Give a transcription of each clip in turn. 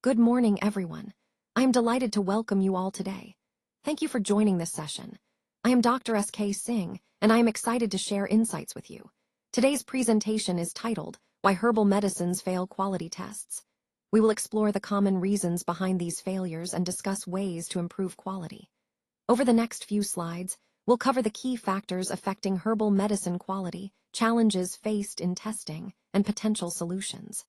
Good morning, everyone. I am delighted to welcome you all today. Thank you for joining this session. I am Dr. S.K. Singh, and I am excited to share insights with you. Today's presentation is titled, Why Herbal Medicines Fail Quality Tests. We will explore the common reasons behind these failures and discuss ways to improve quality. Over the next few slides, we'll cover the key factors affecting herbal medicine quality, challenges faced in testing, and potential solutions.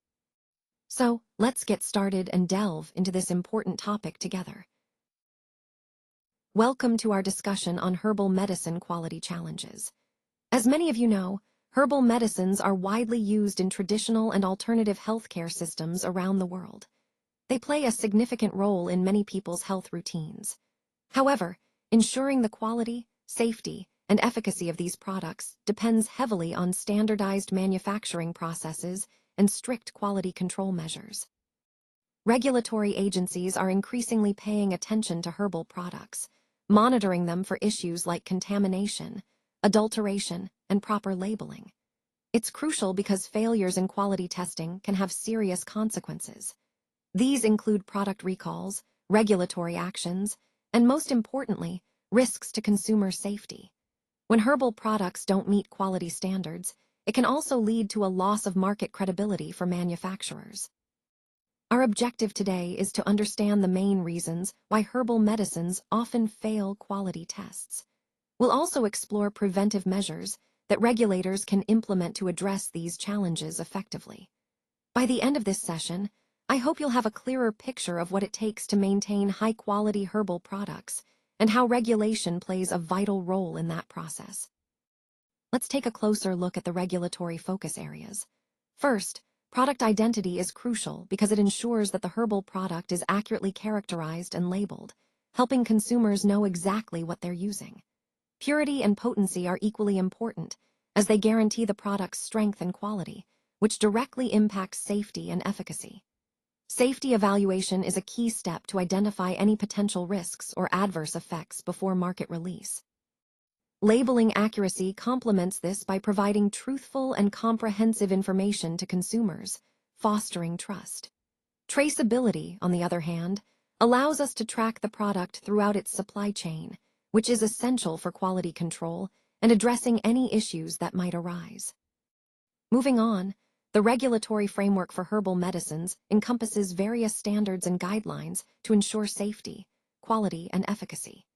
So, let's get started and delve into this important topic together. Welcome to our discussion on herbal medicine quality challenges. As many of you know, herbal medicines are widely used in traditional and alternative healthcare systems around the world. They play a significant role in many people's health routines. However, ensuring the quality, safety, and efficacy of these products depends heavily on standardized manufacturing processes and strict quality control measures. Regulatory agencies are increasingly paying attention to herbal products, monitoring them for issues like contamination, adulteration, and proper labeling. It's crucial because failures in quality testing can have serious consequences. These include product recalls, regulatory actions, and most importantly, risks to consumer safety. When herbal products don't meet quality standards, it can also lead to a loss of market credibility for manufacturers. Our objective today is to understand the main reasons why herbal medicines often fail quality tests. We'll also explore preventive measures that regulators can implement to address these challenges effectively. By the end of this session, I hope you'll have a clearer picture of what it takes to maintain high-quality herbal products and how regulation plays a vital role in that process. Let's take a closer look at the regulatory focus areas. First, product identity is crucial because it ensures that the herbal product is accurately characterized and labeled, helping consumers know exactly what they're using. Purity and potency are equally important, as they guarantee the product's strength and quality, which directly impacts safety and efficacy. Safety evaluation is a key step to identify any potential risks or adverse effects before market release. Labeling accuracy complements this by providing truthful and comprehensive information to consumers, fostering trust. Traceability, on the other hand, allows us to track the product throughout its supply chain, which is essential for quality control and addressing any issues that might arise. Moving on, the regulatory framework for herbal medicines encompasses various standards and guidelines to ensure safety, quality, and efficacy.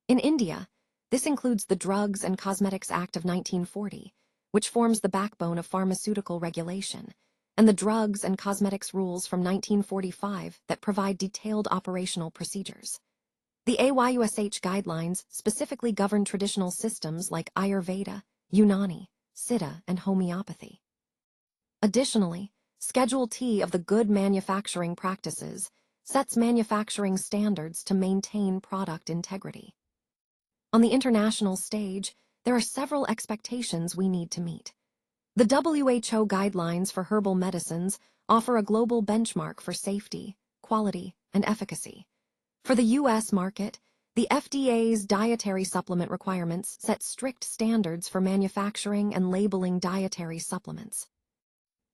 In India, this includes the Drugs and Cosmetics Act of 1940, which forms the backbone of pharmaceutical regulation, and the Drugs and Cosmetics Rules from 1945 that provide detailed operational procedures. The AYUSH guidelines specifically govern traditional systems like Ayurveda, Unani, Siddha, and homeopathy. Additionally, Schedule T of the Good Manufacturing Practices sets manufacturing standards to maintain product integrity. On the international stage, there are several expectations we need to meet. The WHO guidelines for herbal medicines offer a global benchmark for safety, quality, and efficacy. For the U.S. market, the FDA's dietary supplement requirements set strict standards for manufacturing and labeling dietary supplements.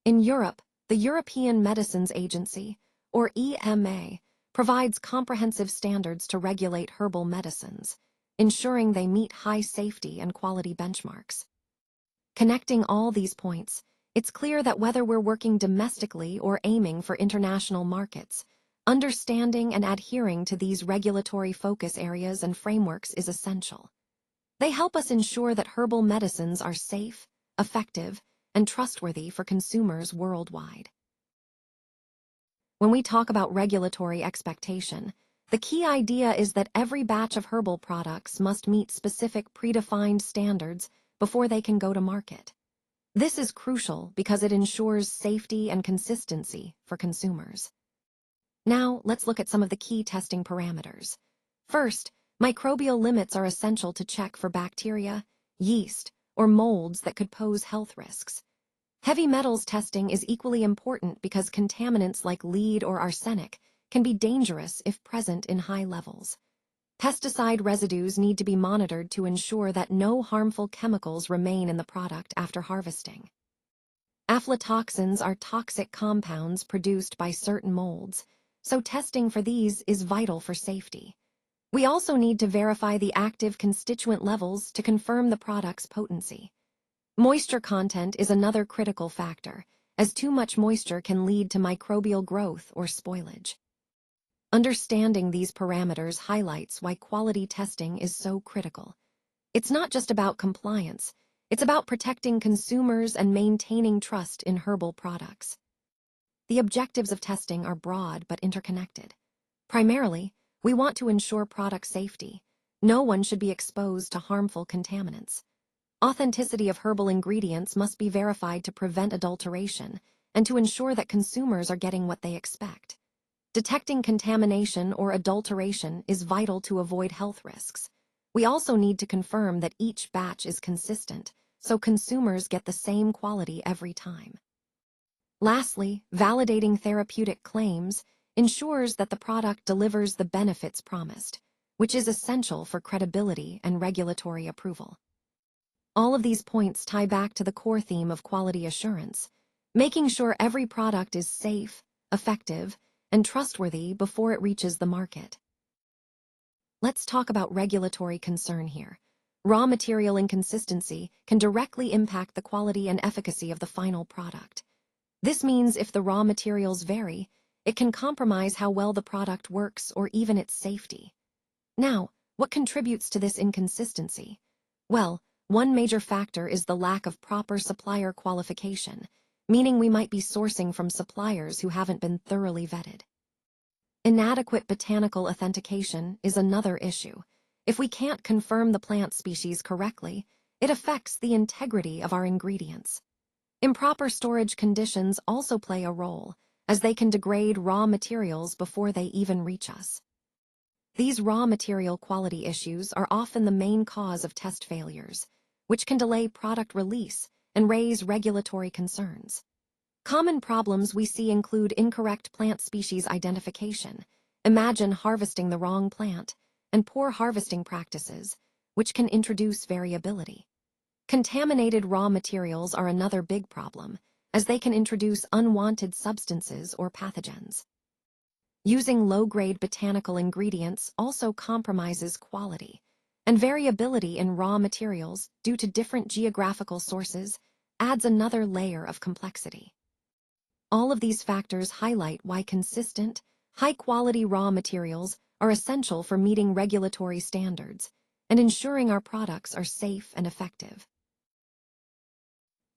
In Europe, the European Medicines Agency, or EMA, provides comprehensive standards to regulate herbal medicines, ensuring they meet high safety and quality benchmarks. Connecting all these points, it's clear that whether we're working domestically or aiming for international markets, understanding and adhering to these regulatory focus areas and frameworks is essential. They help us ensure that herbal medicines are safe, effective, and trustworthy for consumers worldwide. When we talk about regulatory expectation, the key idea is that every batch of herbal products must meet specific predefined standards before they can go to market. This is crucial because it ensures safety and consistency for consumers. Now, let's look at some of the key testing parameters. First, microbial limits are essential to check for bacteria, yeast, or molds that could pose health risks. Heavy metals testing is equally important because contaminants like lead or arsenic can be dangerous if present in high levels. Pesticide residues need to be monitored to ensure that no harmful chemicals remain in the product after harvesting. Aflatoxins are toxic compounds produced by certain molds, so testing for these is vital for safety. We also need to verify the active constituent levels to confirm the product's potency. Moisture content is another critical factor, as too much moisture can lead to microbial growth or spoilage. Understanding these parameters highlights why quality testing is so critical. It's not just about compliance, it's about protecting consumers and maintaining trust in herbal products. The objectives of testing are broad but interconnected. Primarily, we want to ensure product safety. No one should be exposed to harmful contaminants. Authenticity of herbal ingredients must be verified to prevent adulteration and to ensure that consumers are getting what they expect. Detecting contamination or adulteration is vital to avoid health risks. We also need to confirm that each batch is consistent, so consumers get the same quality every time. Lastly, validating therapeutic claims ensures that the product delivers the benefits promised, which is essential for credibility and regulatory approval. All of these points tie back to the core theme of quality assurance, making sure every product is safe, effective, and trustworthy before it reaches the market. Let's talk about regulatory concern here. Raw material inconsistency can directly impact the quality and efficacy of the final product. This means if the raw materials vary, it can compromise how well the product works or even its safety. Now, what contributes to this inconsistency? Well, one major factor is the lack of proper supplier qualification, meaning we might be sourcing from suppliers who haven't been thoroughly vetted. Inadequate botanical authentication is another issue. If we can't confirm the plant species correctly, it affects the integrity of our ingredients. Improper storage conditions also play a role, as they can degrade raw materials before they even reach us. These raw material quality issues are often the main cause of test failures, which can delay product release and raise regulatory concerns. Common problems we see include incorrect plant species identification. Imagine harvesting the wrong plant, and poor harvesting practices, which can introduce variability. Contaminated raw materials are another big problem, as they can introduce unwanted substances or pathogens. Using low-grade botanical ingredients also compromises quality, and variability in raw materials due to different geographical sources adds another layer of complexity. All of these factors highlight why consistent, high-quality raw materials are essential for meeting regulatory standards and ensuring our products are safe and effective.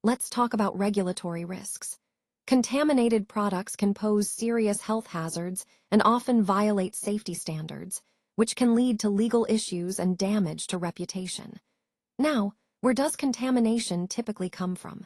Let's talk about regulatory risks. Contaminated products can pose serious health hazards and often violate safety standards, which can lead to legal issues and damage to reputation. Now, where does contamination typically come from?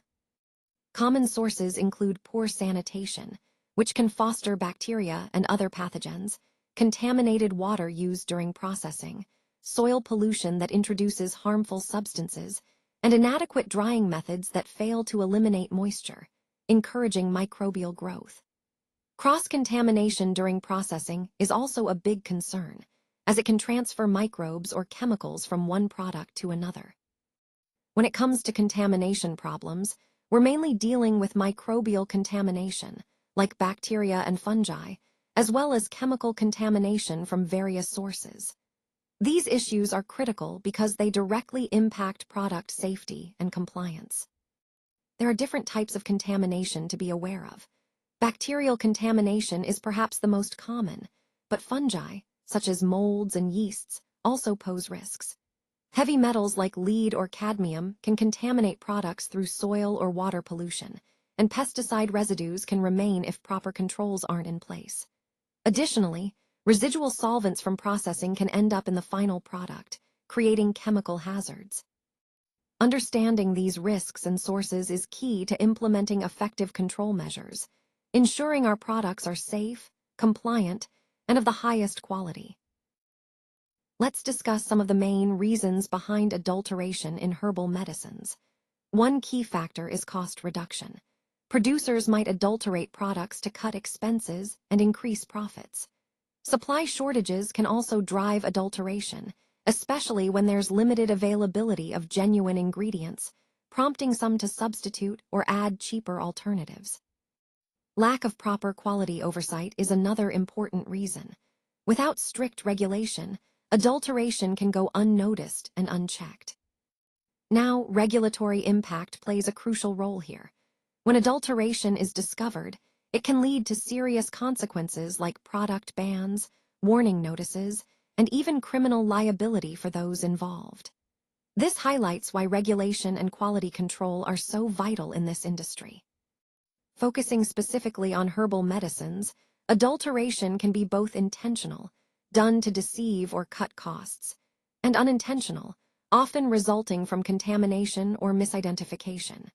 Common sources include poor sanitation, which can foster bacteria and other pathogens, contaminated water used during processing, soil pollution that introduces harmful substances, and inadequate drying methods that fail to eliminate moisture, encouraging microbial growth. Cross-contamination during processing is also a big concern, as it can transfer microbes or chemicals from one product to another. When it comes to contamination problems, we're mainly dealing with microbial contamination, like bacteria and fungi, as well as chemical contamination from various sources. These issues are critical because they directly impact product safety and compliance. There are different types of contamination to be aware of. Bacterial contamination is perhaps the most common, but fungi, such as molds and yeasts, also pose risks. Heavy metals like lead or cadmium can contaminate products through soil or water pollution, and pesticide residues can remain if proper controls aren't in place. Additionally, residual solvents from processing can end up in the final product, creating chemical hazards. Understanding these risks and sources is key to implementing effective control measures, ensuring our products are safe, compliant, and of the highest quality. Let's discuss some of the main reasons behind adulteration in herbal medicines. One key factor is cost reduction. Producers might adulterate products to cut expenses and increase profits. Supply shortages can also drive adulteration, especially when there's limited availability of genuine ingredients, prompting some to substitute or add cheaper alternatives. Lack of proper quality oversight is another important reason. Without strict regulation, adulteration can go unnoticed and unchecked. Now, regulatory impact plays a crucial role here. When adulteration is discovered, it can lead to serious consequences like product bans, warning notices, and even criminal liability for those involved. This highlights why regulation and quality control are so vital in this industry. Focusing specifically on herbal medicines, adulteration can be both intentional, done to deceive or cut costs, and unintentional, often resulting from contamination or misidentification.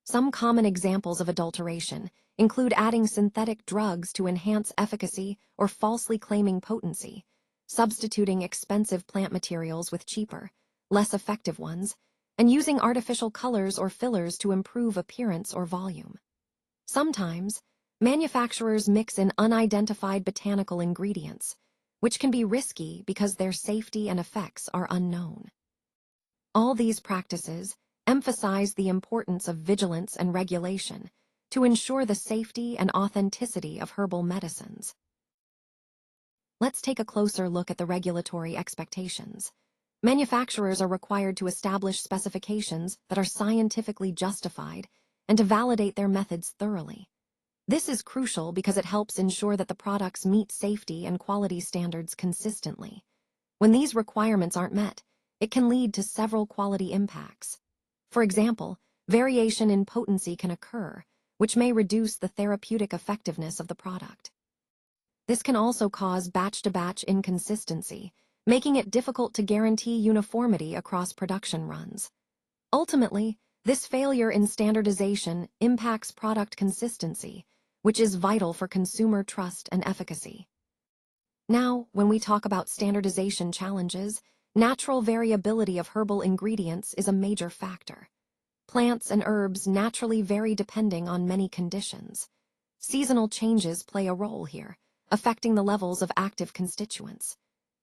Some common examples of adulteration include adding synthetic drugs to enhance efficacy or falsely claiming potency, substituting expensive plant materials with cheaper, less effective ones, and using artificial colors or fillers to improve appearance or volume. Sometimes, manufacturers mix in unidentified botanical ingredients, which can be risky because their safety and effects are unknown. All these practices emphasize the importance of vigilance and regulation to ensure the safety and authenticity of herbal medicines. Let's take a closer look at the regulatory expectations. Manufacturers are required to establish specifications that are scientifically justified and to validate their methods thoroughly. This is crucial because it helps ensure that the products meet safety and quality standards consistently. When these requirements aren't met, it can lead to several quality impacts. For example, variation in potency can occur, which may reduce the therapeutic effectiveness of the product. This can also cause batch-to-batch inconsistency, making it difficult to guarantee uniformity across production runs. Ultimately, this failure in standardization impacts product consistency, which is vital for consumer trust and efficacy. Now, when we talk about standardization challenges, natural variability of herbal ingredients is a major factor. Plants and herbs naturally vary depending on many conditions. Seasonal changes play a role here, affecting the levels of active constituents.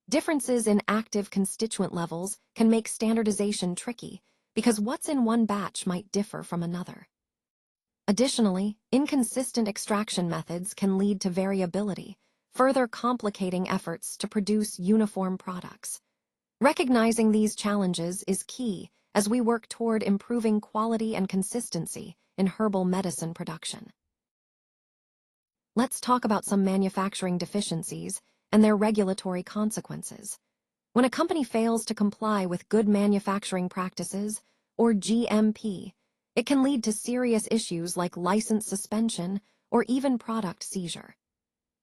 Differences in active constituent levels can make standardization tricky because what's in one batch might differ from another. Additionally, inconsistent extraction methods can lead to variability, further complicating efforts to produce uniform products. Recognizing these challenges is key as we work toward improving quality and consistency in herbal medicine production. Let's talk about some manufacturing deficiencies and their regulatory consequences. When a company fails to comply with good manufacturing practices, or GMP, it can lead to serious issues like license suspension or even product seizure.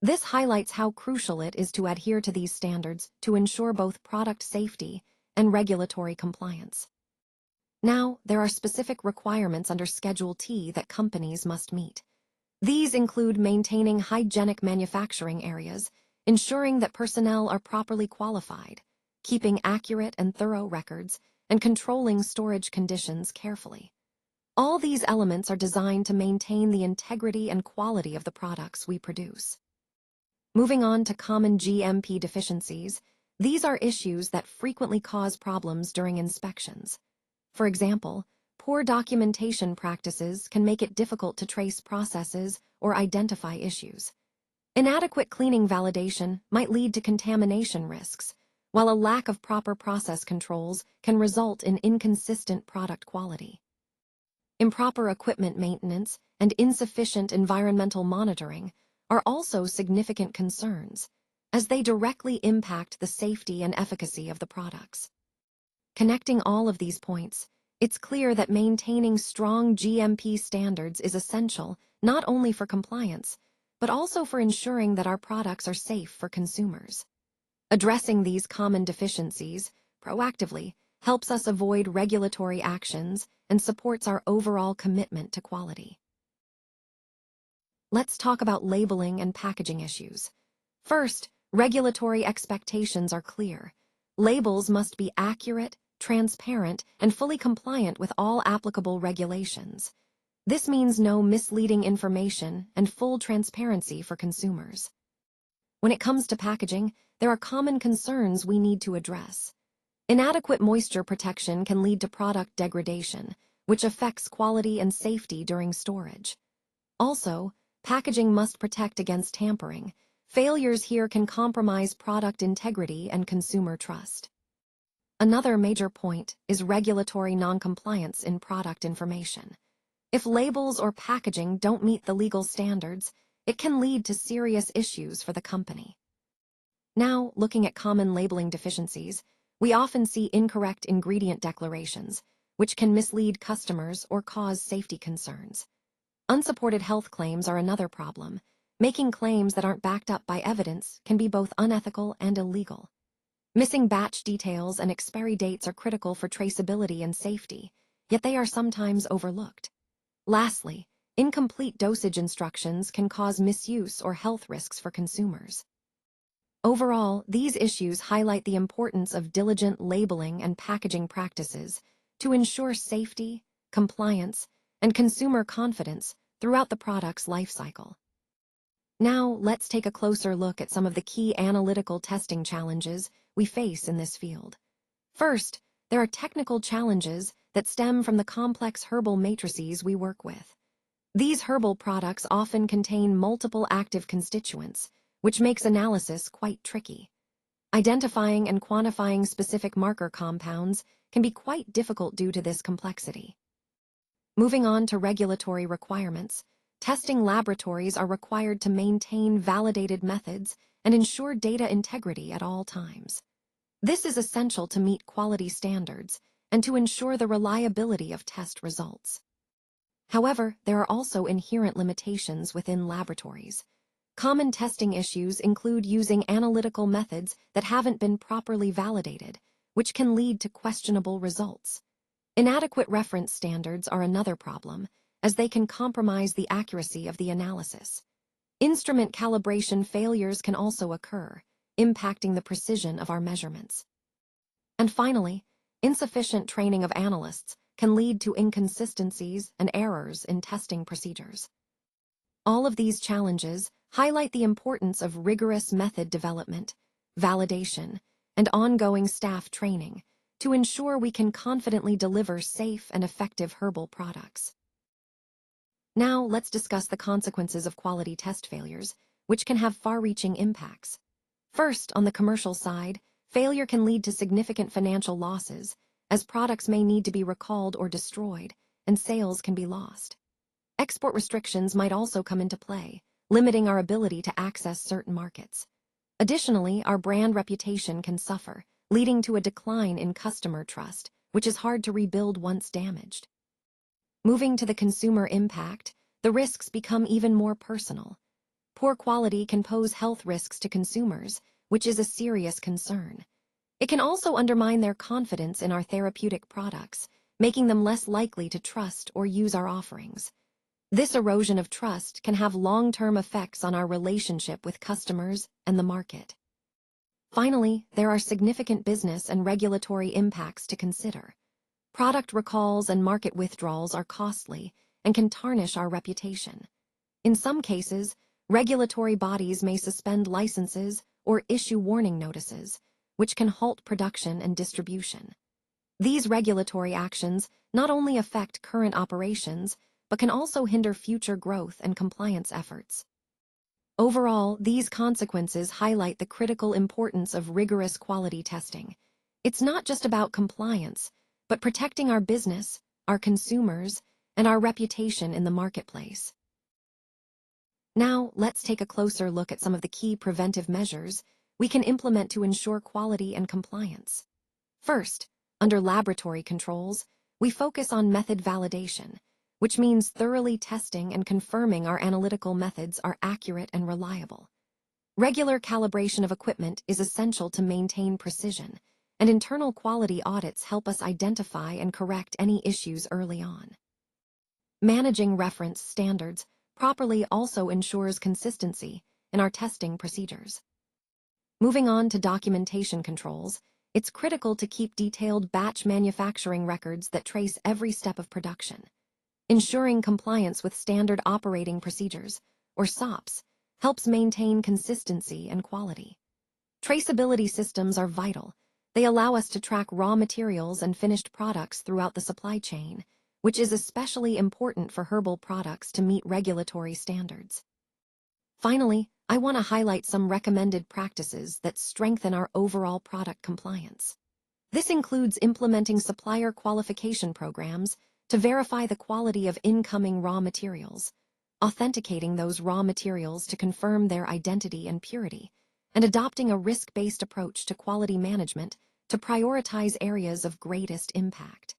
This highlights how crucial it is to adhere to these standards to ensure both product safety and regulatory compliance. Now, there are specific requirements under Schedule T that companies must meet. These include maintaining hygienic manufacturing areas, ensuring that personnel are properly qualified, keeping accurate and thorough records, and controlling storage conditions carefully. All these elements are designed to maintain the integrity and quality of the products we produce. Moving on to common GMP deficiencies, these are issues that frequently cause problems during inspections. For example, poor documentation practices can make it difficult to trace processes or identify issues. Inadequate cleaning validation might lead to contamination risks, while a lack of proper process controls can result in inconsistent product quality. Improper equipment maintenance and insufficient environmental monitoring are also significant concerns, as they directly impact the safety and efficacy of the products. Connecting all of these points, it's clear that maintaining strong GMP standards is essential not only for compliance, but also for ensuring that our products are safe for consumers. Addressing these common deficiencies proactively helps us avoid regulatory actions and supports our overall commitment to quality. Let's talk about labeling and packaging issues. First, regulatory expectations are clear. Labels must be accurate, transparent, and fully compliant with all applicable regulations. This means no misleading information and full transparency for consumers. When it comes to packaging, there are common concerns we need to address. Inadequate moisture protection can lead to product degradation, which affects quality and safety during storage. Also, packaging must protect against tampering. Failures here can compromise product integrity and consumer trust. Another major point is regulatory noncompliance in product information. If labels or packaging don't meet the legal standards, it can lead to serious issues for the company. Now, looking at common labeling deficiencies, we often see incorrect ingredient declarations, which can mislead customers or cause safety concerns. Unsupported health claims are another problem. Making claims that aren't backed up by evidence can be both unethical and illegal. Missing batch details and expiry dates are critical for traceability and safety, yet they are sometimes overlooked. Lastly, incomplete dosage instructions can cause misuse or health risks for consumers. Overall, these issues highlight the importance of diligent labeling and packaging practices to ensure safety, compliance, and consumer confidence throughout the product's life cycle. Now, let's take a closer look at some of the key analytical testing challenges we face in this field. First, there are technical challenges that stem from the complex herbal matrices we work with. These herbal products often contain multiple active constituents, which makes analysis quite tricky. Identifying and quantifying specific marker compounds can be quite difficult due to this complexity. Moving on to regulatory requirements, testing laboratories are required to maintain validated methods and ensure data integrity at all times. This is essential to meet quality standards and to ensure the reliability of test results. However, there are also inherent limitations within laboratories. Common testing issues include using analytical methods that haven't been properly validated, which can lead to questionable results. Inadequate reference standards are another problem, as they can compromise the accuracy of the analysis. Instrument calibration failures can also occur, impacting the precision of our measurements. And finally, insufficient training of analysts can lead to inconsistencies and errors in testing procedures. All of these challenges highlight the importance of rigorous method development, validation, and ongoing staff training to ensure we can confidently deliver safe and effective herbal products. Now, let's discuss the consequences of quality test failures, which can have far-reaching impacts. First, on the commercial side, failure can lead to significant financial losses, as products may need to be recalled or destroyed, and sales can be lost. Export restrictions might also come into play, limiting our ability to access certain markets. Additionally, our brand reputation can suffer, leading to a decline in customer trust, which is hard to rebuild once damaged. Moving to the consumer impact, the risks become even more personal. Poor quality can pose health risks to consumers, which is a serious concern. It can also undermine their confidence in our therapeutic products, making them less likely to trust or use our offerings. This erosion of trust can have long-term effects on our relationship with customers and the market. Finally, there are significant business and regulatory impacts to consider. Product recalls and market withdrawals are costly and can tarnish our reputation. In some cases, regulatory bodies may suspend licenses or issue warning notices, which can halt production and distribution. These regulatory actions not only affect current operations, but can also hinder future growth and compliance efforts. Overall, these consequences highlight the critical importance of rigorous quality testing. It's not just about compliance, but protecting our business, our consumers, and our reputation in the marketplace. Now, let's take a closer look at some of the key preventive measures we can implement to ensure quality and compliance. First, under laboratory controls, we focus on method validation, which means thoroughly testing and confirming our analytical methods are accurate and reliable. Regular calibration of equipment is essential to maintain precision, and internal quality audits help us identify and correct any issues early on. Managing reference standards properly also ensures consistency in our testing procedures. Moving on to documentation controls, it's critical to keep detailed batch manufacturing records that trace every step of production. Ensuring compliance with Standard Operating Procedures, or SOPs, helps maintain consistency and quality. Traceability systems are vital. They allow us to track raw materials and finished products throughout the supply chain, which is especially important for herbal products to meet regulatory standards. Finally, I want to highlight some recommended practices that strengthen our overall product compliance. This includes implementing supplier qualification programs to verify the quality of incoming raw materials, authenticating those raw materials to confirm their identity and purity, and adopting a risk-based approach to quality management to prioritize areas of greatest impact.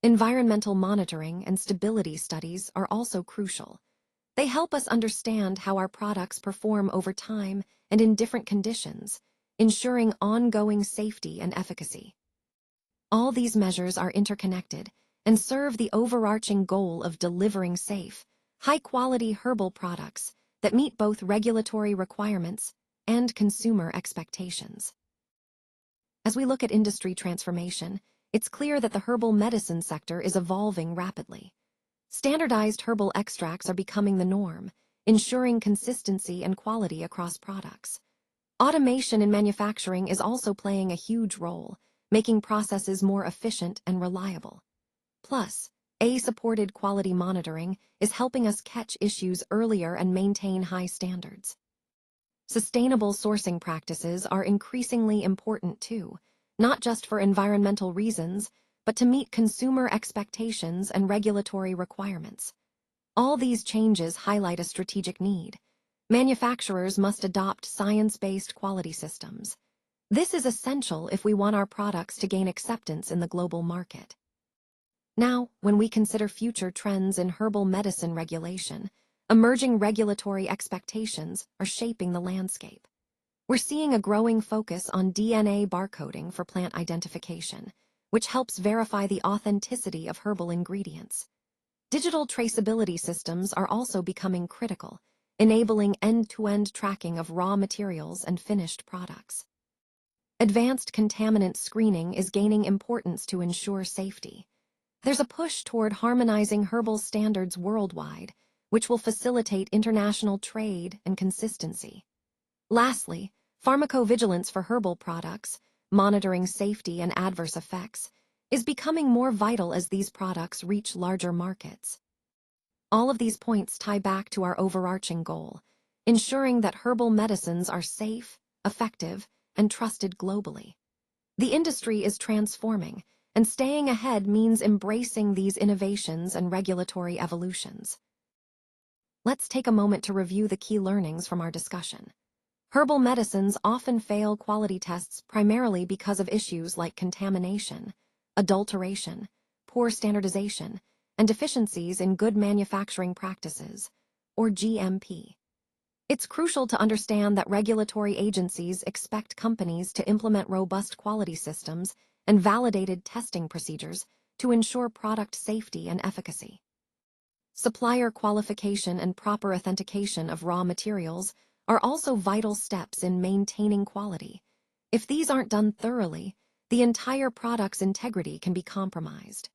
Environmental monitoring and stability studies are also crucial. They help us understand how our products perform over time and in different conditions, ensuring ongoing safety and efficacy. All these measures are interconnected and serve the overarching goal of delivering safe, high-quality herbal products that meet both regulatory requirements and consumer expectations. As we look at industry transformation, it's clear that the herbal medicine sector is evolving rapidly. Standardized herbal extracts are becoming the norm, ensuring consistency and quality across products. Automation in manufacturing is also playing a huge role, making processes more efficient and reliable. Plus, AI-supported quality monitoring is helping us catch issues earlier and maintain high standards. Sustainable sourcing practices are increasingly important too, not just for environmental reasons, but to meet consumer expectations and regulatory requirements. All these changes highlight a strategic need. Manufacturers must adopt science-based quality systems. This is essential if we want our products to gain acceptance in the global market. Now, when we consider future trends in herbal medicine regulation, emerging regulatory expectations are shaping the landscape. We're seeing a growing focus on DNA barcoding for plant identification, which helps verify the authenticity of herbal ingredients. Digital traceability systems are also becoming critical, enabling end-to-end tracking of raw materials and finished products. Advanced contaminant screening is gaining importance to ensure safety. There's a push toward harmonizing herbal standards worldwide, which will facilitate international trade and consistency. Lastly, pharmacovigilance for herbal products, monitoring safety and adverse effects, is becoming more vital as these products reach larger markets. All of these points tie back to our overarching goal, ensuring that herbal medicines are safe, effective, and trusted globally. The industry is transforming, and staying ahead means embracing these innovations and regulatory evolutions. Let's take a moment to review the key learnings from our discussion. Herbal medicines often fail quality tests primarily because of issues like contamination, adulteration, poor standardization, and deficiencies in good manufacturing practices, or GMP. It's crucial to understand that regulatory agencies expect companies to implement robust quality systems and validated testing procedures to ensure product safety and efficacy. Supplier qualification and proper authentication of raw materials are also vital steps in maintaining quality. If these aren't done thoroughly, the entire product's integrity can be compromised.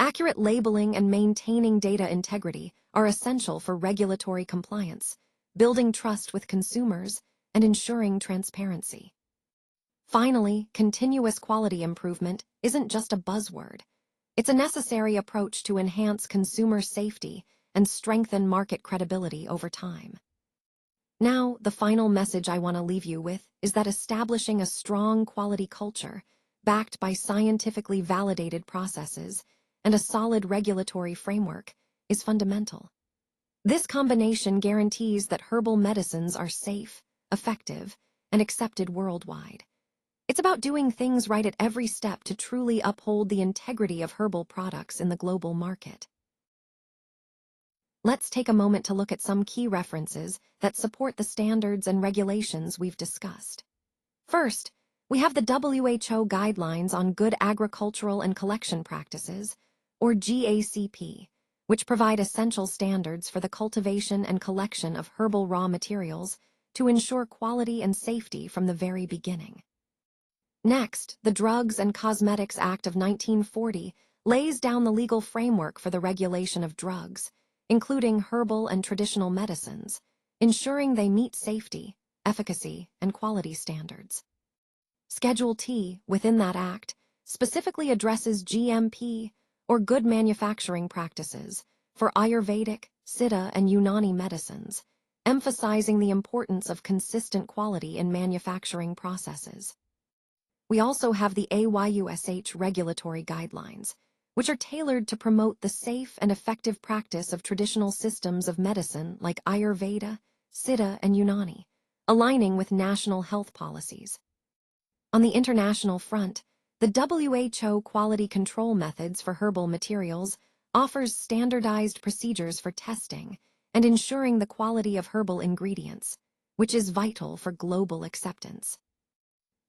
Accurate labeling and maintaining data integrity are essential for regulatory compliance, building trust with consumers, and ensuring transparency. Finally, continuous quality improvement isn't just a buzzword. It's a necessary approach to enhance consumer safety and strengthen market credibility over time. Now, the final message I want to leave you with is that establishing a strong quality culture, backed by scientifically validated processes and a solid regulatory framework, is fundamental. This combination guarantees that herbal medicines are safe, effective, and accepted worldwide. It's about doing things right at every step to truly uphold the integrity of herbal products in the global market. Let's take a moment to look at some key references that support the standards and regulations we've discussed. First, we have the WHO Guidelines on Good Agricultural and Collection Practices, or GACP, which provide essential standards for the cultivation and collection of herbal raw materials to ensure quality and safety from the very beginning. Next, the Drugs and Cosmetics Act of 1940 lays down the legal framework for the regulation of drugs, including herbal and traditional medicines, ensuring they meet safety, efficacy, and quality standards. Schedule T, within that act, specifically addresses GMP, or good manufacturing practices, for Ayurvedic, Siddha, and Unani medicines, emphasizing the importance of consistent quality in manufacturing processes. We also have the AYUSH regulatory guidelines, which are tailored to promote the safe and effective practice of traditional systems of medicine like Ayurveda, Siddha, and Unani, aligning with national health policies. On the international front, the WHO quality control methods for herbal materials offers standardized procedures for testing and ensuring the quality of herbal ingredients, which is vital for global acceptance.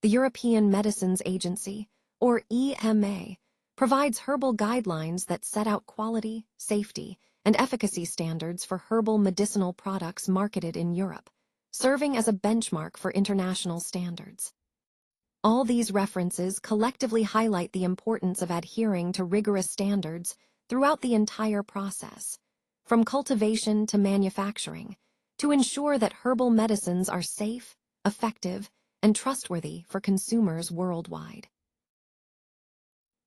The European Medicines Agency, or EMA, provides herbal guidelines that set out quality, safety, and efficacy standards for herbal medicinal products marketed in Europe, serving as a benchmark for international standards. All these references collectively highlight the importance of adhering to rigorous standards throughout the entire process, from cultivation to manufacturing, to ensure that herbal medicines are safe, effective, and trustworthy for consumers worldwide.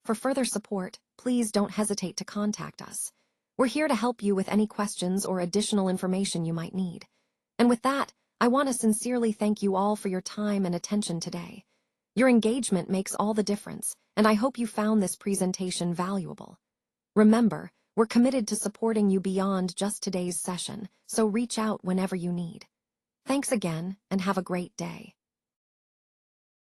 For further support, please don't hesitate to contact us. We're here to help you with any questions or additional information you might need. And with that, I want to sincerely thank you all for your time and attention today. Your engagement makes all the difference, and I hope you found this presentation valuable. Remember, we're committed to supporting you beyond just today's session, so reach out whenever you need. Thanks again, and have a great day.